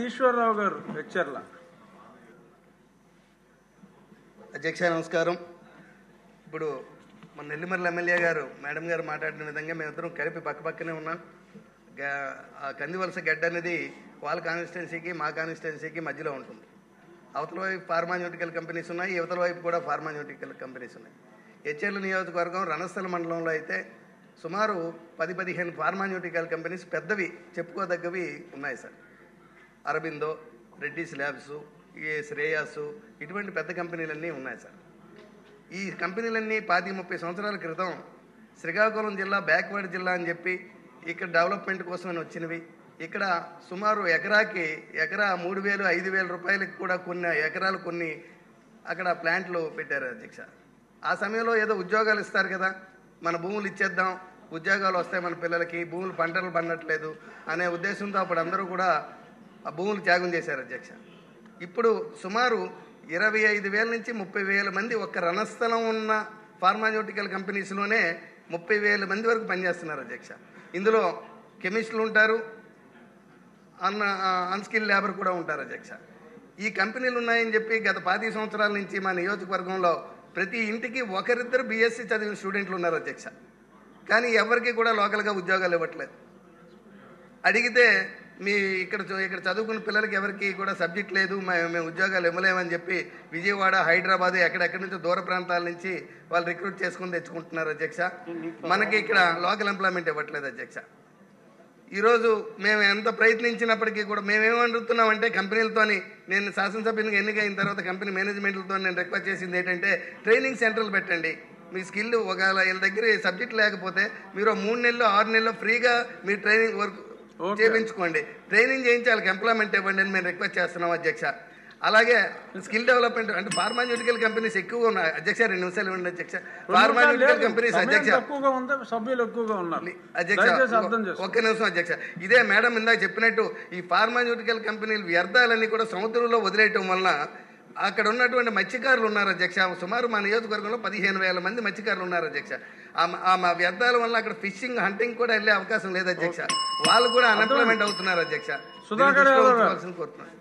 ఈశ్వరరావు గారు లెక్చర్ల. అధ్యక్ష నమస్కారం. ఇప్పుడు మన నెల్లిమర్ల ఎమ్మెల్యే గారు మేడం గారు మాట్లాడిన విధంగా మేమిద్దరం కలిపి పక్కపక్కనే ఉన్నాం. కందివలస గడ్డ అనేది వాళ్ళ కాన్స్టిట్యున్సీకి మా కాన్స్టిట్యున్సీకి మధ్యలో ఉంటుంది. అవతల వైపు ఫార్మాన్యూటికల్ కంపెనీస్ ఉన్నాయి, యువతల వైపు కూడా ఫార్మాన్యూటికల్ కంపెనీస్ ఉన్నాయి. హెచ్ఎల్ నియోజకవర్గం రణస్థల మండలంలో అయితే సుమారు 10-15 ఫార్మాన్యూటికల్ కంపెనీస్ పెద్దవి చెప్పుకోదగ్గవి ఉన్నాయి సార్. అరబిందో, రెడ్డిస్ ల్యాబ్స్, శ్రేయాసు, ఇటువంటి పెద్ద కంపెనీలన్నీ ఉన్నాయి సార్. ఈ కంపెనీలన్నీ 20-30 సంవత్సరాల క్రితం శ్రీకాకుళం జిల్లా బ్యాక్వర్డ్ జిల్లా అని చెప్పి ఇక్కడ డెవలప్మెంట్ కోసమని వచ్చినవి. ఇక్కడ సుమారు ఎకరా 3,000-5,000 రూపాయలకి కూడా కొన్ని ఎకరాలు కొన్ని అక్కడ ప్లాంట్లు పెట్టారు అధ్యక్ష. ఆ సమయంలో ఏదో ఉద్యోగాలు ఇస్తారు కదా, మన భూములు ఇచ్చేద్దాం, ఉద్యోగాలు వస్తాయి మన పిల్లలకి, భూములు పంటలు పండట్లేదు అనే ఉద్దేశంతో అప్పుడు అందరూ కూడా ఆ భూములు త్యాగం చేశారు అధ్యక్ష. ఇప్పుడు సుమారు 25,000 నుంచి 30,000 మంది ఒక్క రణస్థలం ఉన్న ఫార్మాన్యూటికల్ కంపెనీస్లోనే 30,000 మంది వరకు పనిచేస్తున్నారు అధ్యక్ష. ఇందులో కెమిస్టులు ఉంటారు, అన్స్కిల్ లేబర్ కూడా ఉంటారు అధ్యక్ష. ఈ కంపెనీలు ఉన్నాయని చెప్పి గత 10 సంవత్సరాల నుంచి మా నియోజకవర్గంలో ప్రతి ఇంటికి ఒకరిద్దరు బీఎస్సీ చదివిన స్టూడెంట్లు ఉన్నారు అధ్యక్ష. కానీ ఎవరికి కూడా లోకల్గా ఉద్యోగాలు ఇవ్వట్లేదు. అడిగితే ఇక్కడ చదువుకున్న పిల్లలకి ఎవరికి కూడా సబ్జెక్ట్ లేదు, మేము ఉద్యోగాలు ఇవ్వలేమని చెప్పి విజయవాడ, హైదరాబాద్ ఎక్కడెక్కడి నుంచో దూర ప్రాంతాల నుంచి వాళ్ళు రిక్రూట్ చేసుకుని తెచ్చుకుంటున్నారు అధ్యక్ష. మనకి ఇక్కడ లోకల్ ఎంప్లాయ్మెంట్ ఇవ్వట్లేదు అధ్యక్ష. ఈరోజు మేము ఎంత ప్రయత్నించినప్పటికీ కూడా మేమేమడుగుతున్నామంటే కంపెనీలతోని, నేను శాసనసభ్యునిగా ఎన్నికైన తర్వాత కంపెనీ మేనేజ్మెంట్లతో నేను రిక్వెస్ట్ చేసింది ఏంటంటే ట్రైనింగ్ సెంటర్లు పెట్టండి. మీ స్కిల్ ఒకవేళ వీళ్ళ దగ్గర సబ్జెక్ట్ లేకపోతే మీరు 3 నెలలు 6 నెలలు ఫ్రీగా మీ ట్రైనింగ్ వర్క్ చేయించుకోండి, ట్రైనింగ్ చేయించి వాళ్ళకి ఎంప్లాయ్మెంట్ ఇవ్వండి అని మేము రిక్వెస్ట్ చేస్తున్నాం అధ్యక్ష. అలాగే స్కిల్ డెవలప్మెంట్ అంటే ఫార్మాన్యూటికల్ కంపెనీస్ ఎక్కువగా ఉన్నాయి అధ్యక్ష. 2 నిమిషాలు ఇవ్వండి అధ్యక్ష. ఫార్మాన్యూటికల్ కంపెనీస్ అధ్యక్ష ఒక్క నిమిషం అధ్యక్ష. ఇదే మేడం ఇందాక చెప్పినట్టు ఈ ఫార్మాన్యూటికల్ కంపెనీలు వ్యర్థాలన్నీ కూడా సముద్రంలో వదిలేయటం వలన అక్కడ ఉన్నటువంటి మత్స్యకారులు ఉన్నారు అధ్యక్ష. సుమారు మా నియోజకవర్గంలో 15,000 మంది మత్స్యకారులు ఉన్నారు అధ్యక్ష. ఆ వ్యర్థాల వల్ల అక్కడ ఫిషింగ్, హంటింగ్ కూడా వెళ్ళే అవకాశం లేదు అధ్యక్ష. వాళ్ళు కూడా అన్ఎంప్లాయ్మెంట్ అవుతున్నారు అధ్యక్ష. కోరుతున్నాను.